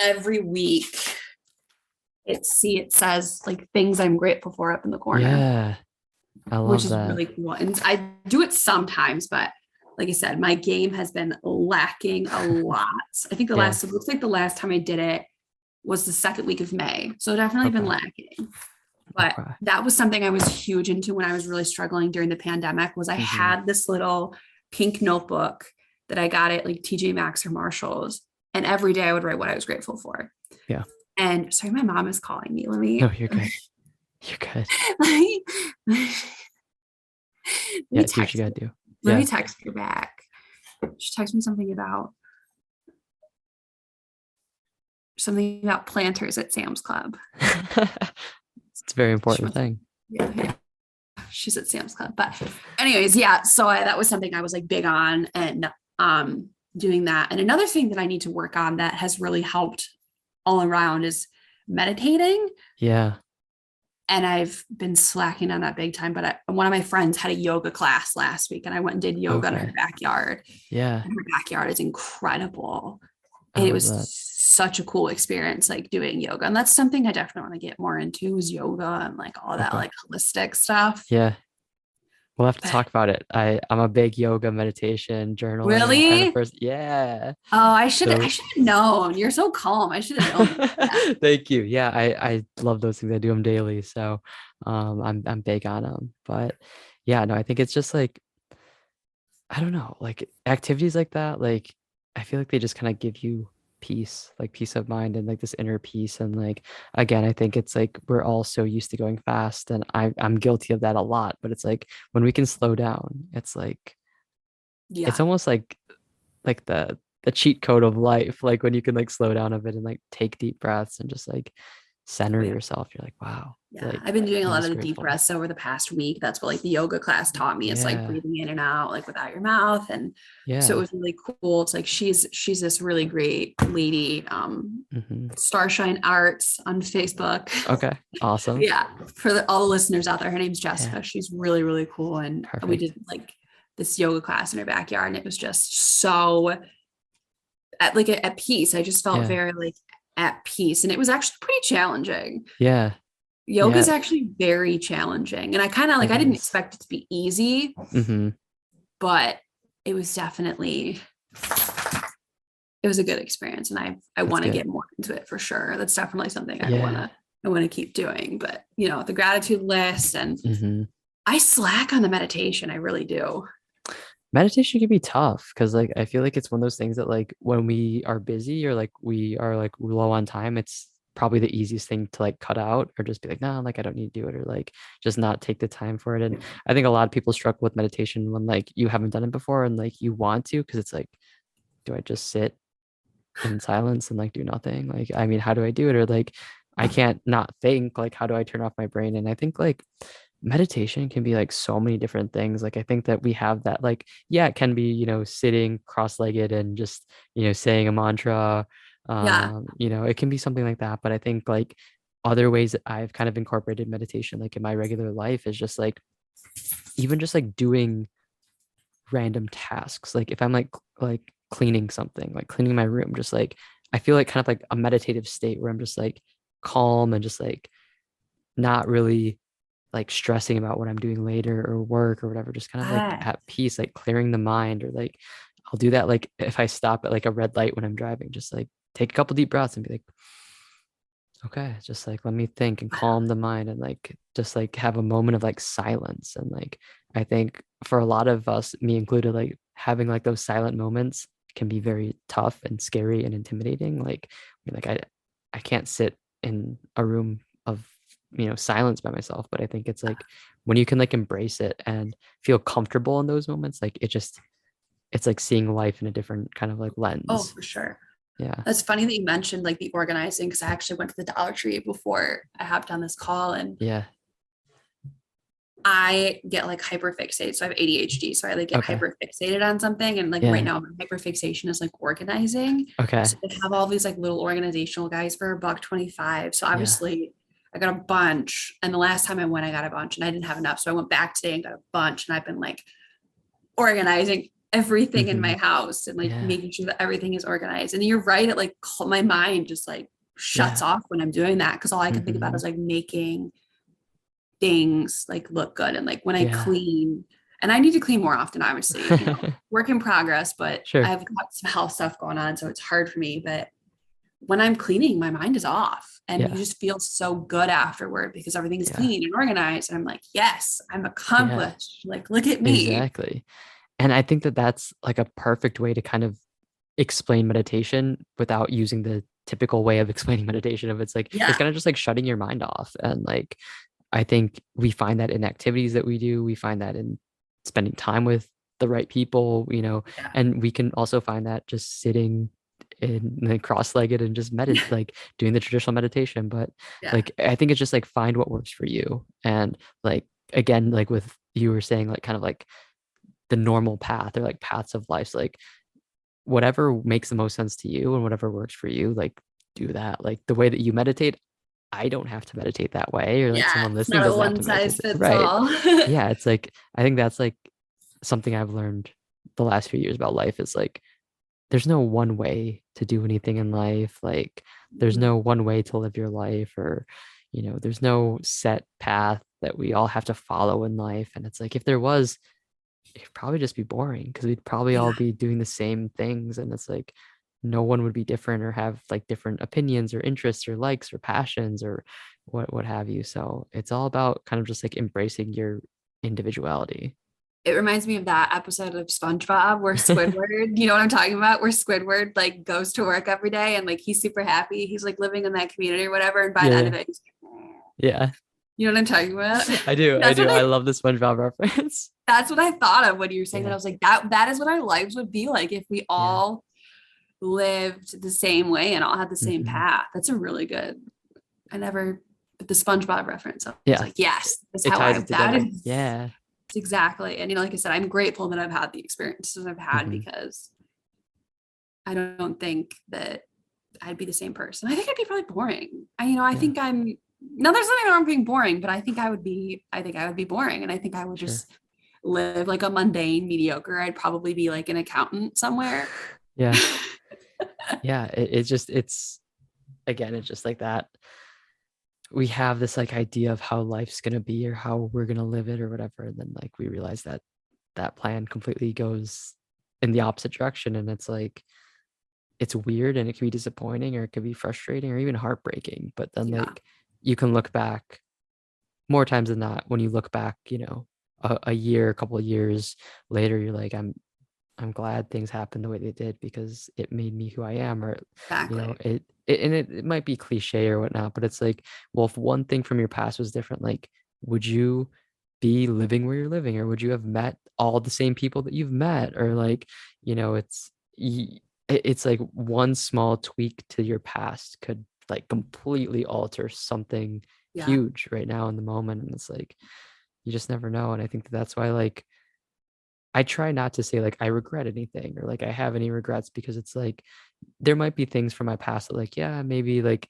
B: every week it says like things I'm grateful for up in the corner.
A: Yeah. I
B: Which
A: love
B: is
A: that.
B: really cool. And I do it sometimes, but like I said, my game has been lacking a lot. I think it looks like the last time I did it was the second week of May. So definitely been
A: Okay.
B: lacking. But
A: Okay.
B: that was something I was huge into when I was really struggling during the pandemic was I had this little pink notebook that I got at like TJ Maxx or Marshalls. And every day I would write what I was grateful for.
A: Yeah.
B: And sorry, my mom is calling me. Let
A: No,
B: me
A: you're good. You're good.
B: let
A: Yeah,
B: me
A: do what you
B: text
A: gotta do.
B: let me
A: Yeah.
B: text her back. She texted me something about planters at Sam's Club.
A: It's a very important thing.
B: Yeah, she's at Sam's Club. But anyways, yeah. So that was something I was like big on and doing that. And another thing that I need to work on that has really helped all around is meditating.
A: Yeah.
B: And I've been slacking on that big time. But one of my friends had a yoga class last week and I went and did yoga in her backyard.
A: Yeah.
B: And her backyard is incredible.
A: I
B: And it
A: love
B: was
A: that.
B: such a cool experience, like doing yoga. And that's something I definitely want to get more into is yoga and like all that
A: Okay.
B: like holistic stuff.
A: Yeah. We'll have to
B: But
A: talk about it. I'm a big yoga, meditation, journaling kind of
B: really?
A: person. Yeah.
B: Oh, I should
A: So
B: have known. You're so calm. I should have known that.
A: thank you. Yeah, I love those things. I do them daily. So I'm big on them. But yeah, no, I think it's just like I don't know, like activities like that, like I feel like they just kind of give you peace, like peace of mind and like this inner peace. And like again, I think it's like we're all so used to going fast and I'm guilty of that a lot, but it's like when we can slow down, it's like it's
B: Yeah.
A: almost like the cheat code of life, like when you can like slow down a bit and like take deep breaths and just like
B: Oh,
A: center
B: yeah.
A: yourself. You're like, wow,
B: Yeah.
A: like
B: I've been doing a
A: I'm
B: lot
A: just
B: of the deep
A: grateful.
B: breaths over the past week. That's what like the yoga class taught me. It's like
A: Yeah.
B: breathing in and out, like without your mouth. And so it
A: Yeah.
B: was really cool. It's like she's this really great lady, Starshine Arts on Facebook.
A: Okay. Awesome.
B: Yeah, for all the listeners out there, her name's
A: Yeah.
B: Jessica. She's really, really cool. And we
A: Perfect.
B: did like this yoga class in her backyard, and it was just so at peace. I just felt
A: Yeah.
B: very like at peace, and it was actually pretty challenging.
A: Yeah.
B: Yoga is
A: Yeah.
B: actually very challenging, and I kind of like
A: It
B: I didn't
A: is.
B: expect it to be easy, but it was definitely it was a good experience, and I
A: That's
B: want to
A: good.
B: get more into it for sure. That's definitely something
A: Yeah.
B: I want to keep doing. But the gratitude list and
A: hmm
B: I slack on the meditation. I really do.
A: Meditation can be tough because like I feel like it's one of those things that like when we are busy or like we are like low on time, it's probably the easiest thing to like cut out or just be like, no, like I don't need to do it or like just not take the time for it. And I think a lot of people struggle with meditation when like you haven't done it before and like you want to because it's like, do I just sit in silence and like do nothing? Like, I mean, how do I do it? Or like I can't not think, like how do I turn off my brain? And I think like meditation can be like so many different things. Like I think that we have that like, yeah, it can be, sitting cross-legged and just, saying a mantra.
B: Yeah.
A: It can be something like that. But I think like other ways that I've kind of incorporated meditation like in my regular life is just like even just like doing random tasks. Like if I'm like cleaning something, like cleaning my room, just like I feel like kind of like a meditative state where I'm just like calm and just like not really like stressing about what I'm doing later or work or whatever, just kind of like
B: Ah,
A: at peace, like clearing the mind or like I'll do that like if I stop at like a red light when I'm driving, just like take a couple deep breaths and be like, okay, just like let me think and calm the mind and like just like have a moment of like silence. And like I think for a lot of us, me included, like having like those silent moments can be very tough and scary and intimidating. Like I can't sit in a room of silence by myself, but I think it's like when you can like embrace it and feel comfortable in those moments, like it's like seeing life in a different kind of like
B: oh,
A: lens.
B: for sure.
A: Yeah.
B: That's funny that you mentioned like the organizing because I actually went to the Dollar Tree before I hopped on this call and
A: Yeah.
B: I get like hyper fixated. So I have ADHD. So I like get
A: Okay.
B: hyper fixated on something. And like right
A: Yeah.
B: now, my hyper fixation is like organizing.
A: Okay.
B: So they have all these like little organizational guys for $1.25. So
A: Yeah.
B: obviously I got a bunch. And the last time I went, I got a bunch and I didn't have enough. So I went back today and got a bunch. And I've been like organizing everything in
A: Hmm.
B: my house and like
A: Yeah.
B: making sure that everything is organized. And you're right, it like my mind just like shuts
A: Yeah.
B: off when I'm doing that because all I can think about
A: Hmm.
B: is like making things like look good. And like when I
A: Yeah.
B: clean, and I need to clean more often, obviously, work in progress, but
A: Sure.
B: I've got some health stuff going on, so it's hard for me. But when I'm cleaning, my mind is off and you
A: Yeah.
B: just feel so good afterward because everything's
A: Yeah.
B: clean and organized. And I'm like, yes, I'm
A: Yeah.
B: accomplished. Like, look at me.
A: Exactly. And I think that that's like a perfect way to kind of explain meditation without using the typical way of explaining meditation of it's like it's
B: Yeah.
A: kind of just like shutting your mind off. And like I think we find that in activities that we do, we find that in spending time with the right people,
B: Yeah.
A: and we can also find that just sitting in like cross-legged and just like doing the traditional meditation. But
B: Yeah.
A: like I think it's just like find what works for you. And like again, like with you were saying, like kind of like the normal path or like paths of life. So like whatever makes the most sense to you and whatever works for you, like do that. Like the way that you meditate, I don't have to meditate that way, or like
B: Yeah.
A: someone
B: It's
A: listening
B: not a
A: doesn't have
B: one
A: to meditate
B: size
A: that.
B: fits
A: Right.
B: all.
A: Yeah. It's like, I think that's like something I've learned the last few years about life is like, there's no one way to do anything in life. Like, there's no one way to live your life, or, there's no set path that we all have to follow in life. And it's like, if there was, it'd probably just be boring because we'd probably all
B: Yeah.
A: be doing the same things. And it's like no one would be different or have like different opinions or interests or likes or passions or what have you. So it's all about kind of just like embracing your individuality.
B: It reminds me of that episode of SpongeBob where Squidward, you know what I'm talking about? Where Squidward like goes to work every day and like he's super happy. He's like living in that community or whatever. And by
A: Yeah,
B: the end
A: yeah,
B: of it, he's
A: yeah.
B: you know what I'm talking about?
A: I do, I
B: That's
A: do.
B: what
A: I
B: I
A: love the SpongeBob reference.
B: that's what I thought of when you were saying that. I
A: Yeah,
B: was like, that is what our lives would be like if we
A: yeah.
B: all lived the same way and all had the same
A: Hmm.
B: path. That's a really good. I never but the SpongeBob reference. I was
A: Yeah,
B: like, yes, that's
A: it
B: how
A: ties
B: I
A: it
B: that
A: together.
B: is
A: Yeah.
B: exactly. And like I said, I'm grateful that I've had the experiences I've had
A: Hmm.
B: because I don't think that I'd be the same person. I think I'd be probably boring. I
A: Yeah,
B: think I'm no, there's nothing wrong with being boring, but I think I would be boring. And I think I would
A: sure.
B: just live like a mundane, mediocre. I'd probably be like an accountant somewhere.
A: Yeah, yeah. It's just, it's, again, it's just like that. We have this like idea of how life's going to be or how we're going to live it or whatever, and then like we realize that that plan completely goes in the opposite direction, and it's like it's weird and it can be disappointing or it can be frustrating or even heartbreaking, but then
B: Yeah,
A: like you can look back more times than not. When you look back, a year, a couple of years later, you're like, I'm glad things happened the way they did because it made me who I am. Or,
B: exactly.
A: it might be cliche or whatnot, but it's like, well, if one thing from your past was different, like, would you be living where you're living, or would you have met all the same people that you've met? Or like, it's like one small tweak to your past could like completely alter something
B: Yeah.
A: huge right now in the moment. And it's like, you just never know. And I think that that's why, like, I try not to say like I regret anything or like I have any regrets, because it's like there might be things from my past that like, yeah, maybe like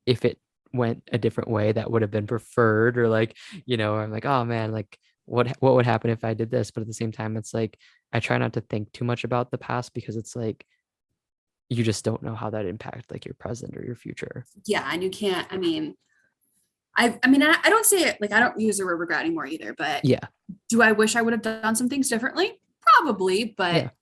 A: if it went a different way that would have been preferred, or like, I'm like, oh man, like what would happen if I did this? But at the same time, it's like I try not to think too much about the past, because it's like you just don't know how that impact like your present or your future.
B: Yeah. And you can't, I don't say it like I don't use the word regret anymore either, but
A: Yeah,
B: do I wish I would have done some things differently? Probably, but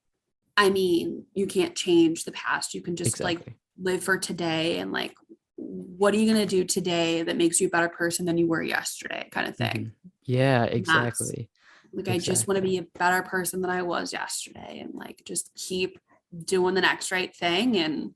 A: yeah,
B: you can't change the past. You can just like
A: exactly.
B: live for today and like, what are you going to do today that makes you a better person than you were yesterday, kind of
A: Hmm.
B: thing.
A: Yeah,
B: And that's
A: exactly.
B: like, I just want to
A: Exactly.
B: be a better person than I was yesterday and like just keep doing the next right thing. And,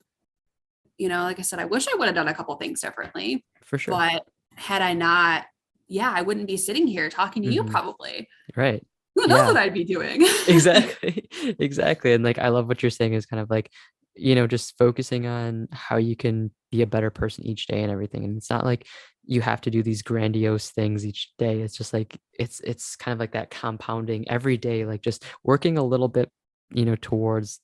B: like I said, I wish I would have done a couple things differently,
A: For sure.
B: but had I not, yeah, I wouldn't be sitting here talking to you
A: Hmm.
B: probably.
A: Right.
B: Who knows
A: Yeah.
B: what I'd be doing?
A: Exactly. Exactly. And like I love what you're saying is kind of like, just focusing on how you can be a better person each day and everything. And it's not like you have to do these grandiose things each day. It's just like it's kind of like that compounding every day, like just working a little bit, towards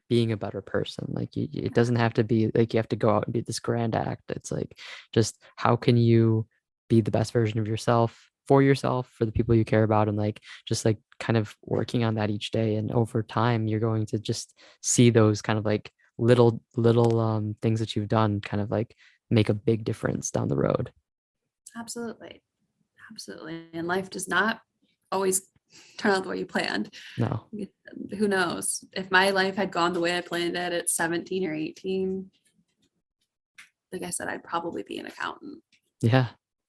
A: being a better person. Like it doesn't have to be like you have to go out and do this grand act. It's like just how can you be the best version of yourself for yourself, for the people you care about, and like just like kind of working on that each day. And over time, you're going to just see those kind of like little things that you've done kind of like make a big difference down the road.
B: Absolutely. Absolutely. And life does not always turn out the way you planned.
A: No.
B: Who knows? If my life had gone the way I planned it at 17 or 18, like I said, I'd probably be an accountant.
A: Yeah.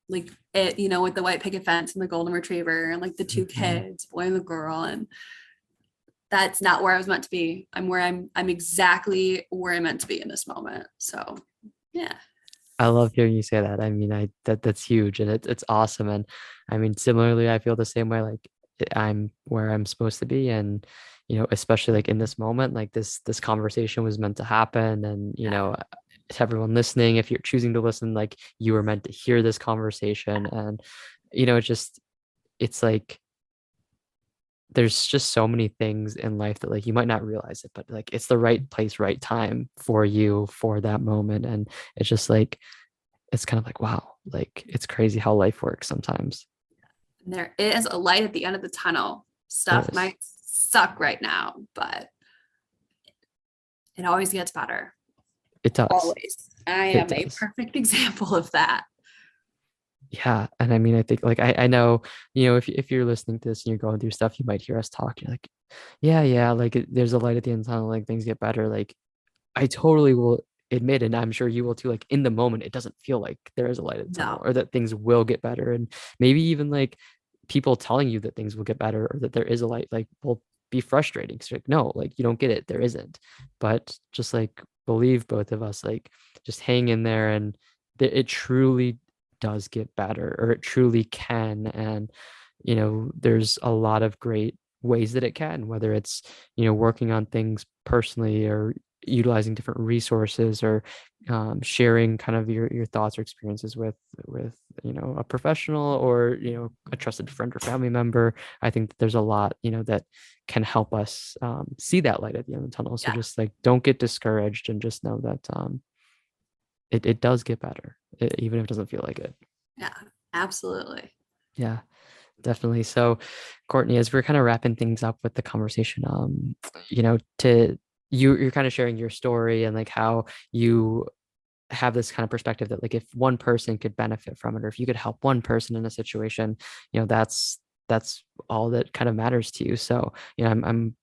B: Like it, with the white picket fence and the golden retriever and like the two kids, boy and the girl. And that's not where I was meant to be. I'm exactly where I'm meant to be in this moment. So yeah.
A: I love hearing you say that. I mean, that's huge, and it's awesome. And I mean, similarly, I feel the same way. Like I'm where I'm supposed to be, and especially like in this moment, like this conversation was meant to happen. And to everyone listening, if you're choosing to listen, like you were meant to hear this conversation. And it's like there's just so many things in life that like you might not realize it, but like it's the right place, right time for you for that moment. And it's just like it's kind of like, wow, like it's crazy how life works sometimes.
B: And there is a light at the end of the tunnel. Stuff might suck right now, but it always gets better.
A: It does.
B: Always. I am a perfect example of that.
A: Yeah. And I mean, I think like I know, if you're listening to this and you're going through stuff, you might hear us talk. You're like, yeah, like there's a light at the end of the tunnel, like things get better. Like I totally will admit, and I'm sure you will too, like in the moment, it doesn't feel like there is a light at the tunnel or that things will get better. And maybe even like people telling you that things will get better or that there is a light, like will be frustrating. So like, no, like you don't get it. There isn't. But just like believe both of us, like just hang in there, and it truly does get better, or it truly can. And there's a lot of great ways that it can, whether it's working on things personally or utilizing different resources, or sharing kind of your thoughts or experiences with a professional, or a trusted friend or family member. I think that there's a lot that can help us see that light at the end of the tunnel. So just like don't get discouraged, and just know that it does get better, even if it doesn't feel like it.
B: Yeah, absolutely.
A: Yeah, definitely. So Courtney, as we're kind of wrapping things up with the conversation, you're kind of sharing your story, and like how you have this kind of perspective that like if one person could benefit from it, or if you could help one person in a situation, that's all that kind of matters to you. So I'm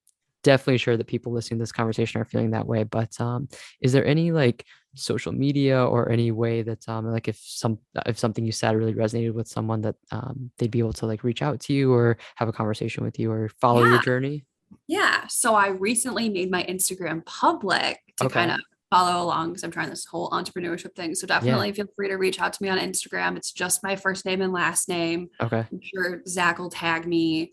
A: definitely sure that people listening to this conversation are feeling that way. But is there any like social media or any way that like if something you said really resonated with someone, that they'd be able to like reach out to you or have a conversation with you or follow your journey?
B: Yeah. So I recently made my Instagram public to kind of follow along, because I'm trying this whole entrepreneurship thing. So definitely feel free to reach out to me on Instagram. It's just my first name and last name.
A: Okay.
B: I'm sure Zach will tag me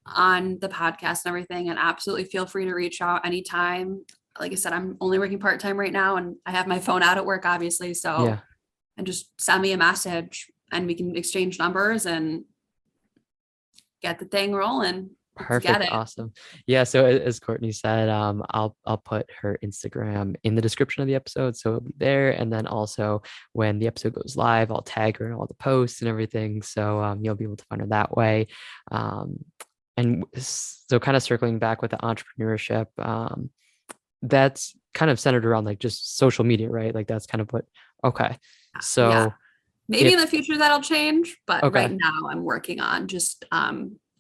B: on the podcast and everything. And absolutely feel free to reach out anytime. Like I said, I'm only working part-time right now, and I have my phone out at work, obviously. So and just send me a message, and we can exchange numbers and get the thing rolling.
A: Perfect. Awesome. Yeah. So as Courtney said, I'll put her Instagram in the description of the episode, so it'll be there. And then also when the episode goes live, I'll tag her in all the posts and everything. So you'll be able to find her that way. And so kind of circling back with the entrepreneurship, that's kind of centered around like just social media, right? Like that's kind of what. Okay. So
B: maybe in the future that'll change, but right now I'm working on just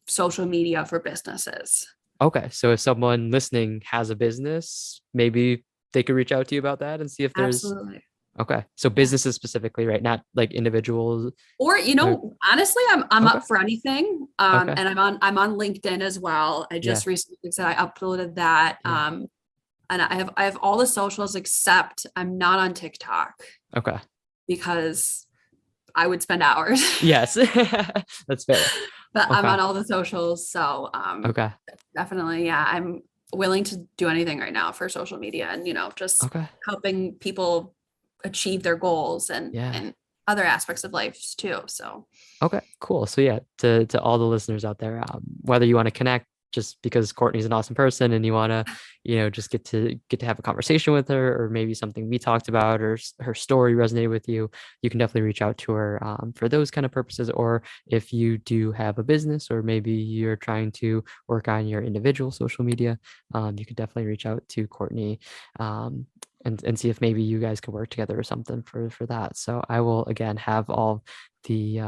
B: social media for businesses.
A: Okay. So if someone listening has a business, maybe they could reach out to you about that and see if there's. Absolutely. Okay. So businesses specifically, right? Not like individuals.
B: Or, honestly, I'm up for anything. And I'm on LinkedIn as well. I just recently said I uploaded that. And I have all the socials, except I'm not on TikTok. Okay. Because I would spend hours. Yes. That's fair. But I'm on all the socials. So definitely, I'm willing to do anything right now for social media, and just helping people achieve their goals and other aspects of life too. So cool. So to all the listeners out there, whether you want to connect,
A: just because Courtney's an awesome person and you want to, just get to have a conversation with her, or maybe something we talked about or her story resonated with you, you can definitely reach out to her for those kind of purposes. Or if you do have a business, or maybe you're trying to work on your individual social media, you could definitely reach out to Courtney and see if maybe you guys could work together or something for that. So I will again have all the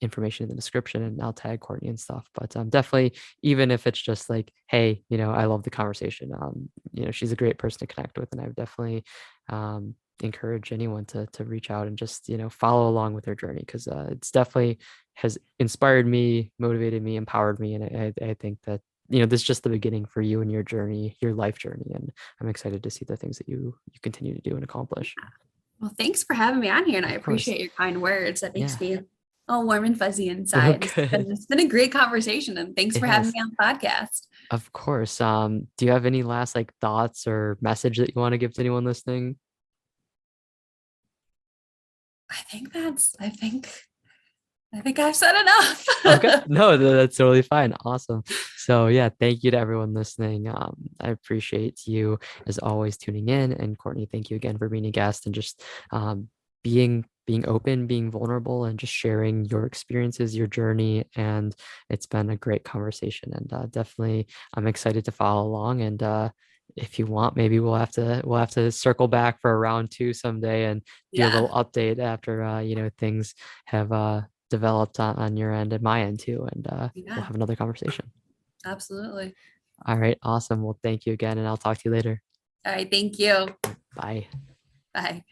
A: information in the description, and I'll tag Courtney and stuff. But definitely, even if it's just like, hey, I love the conversation. She's a great person to connect with, and I've definitely encourage anyone to reach out and just follow along with their journey, because it's definitely has inspired me, motivated me, empowered me, and I think that this is just the beginning for you and your journey, your life journey, and I'm excited to see the things that you continue to do and accomplish.
B: Well, thanks for having me on here, and I
A: Of course.
B: appreciate your kind words. That makes
A: Yeah.
B: me all warm and fuzzy
A: Oh,
B: inside.
A: good.
B: It's been a great conversation, and thanks
A: It
B: for having
A: has.
B: me on the podcast.
A: Of course. Do you have any last like thoughts or message that you want to give to anyone listening?
B: I think I've said enough.
A: Okay. No, that's totally fine. Awesome. So yeah, thank you to everyone listening. I appreciate you as always tuning in. And Courtney, thank you again for being a guest and just being open, being vulnerable, and just sharing your experiences, your journey. And it's been a great conversation. And definitely I'm excited to follow along. And if you want, maybe we'll have to circle back for a round two someday and do a
B: Yeah,
A: little update after things have developed on your end and my end too, and we'll
B: yeah,
A: have another conversation.
B: absolutely.
A: All right, awesome. Well, thank you again, and I'll talk to you later.
B: All right, thank you.
A: Bye.
B: Bye.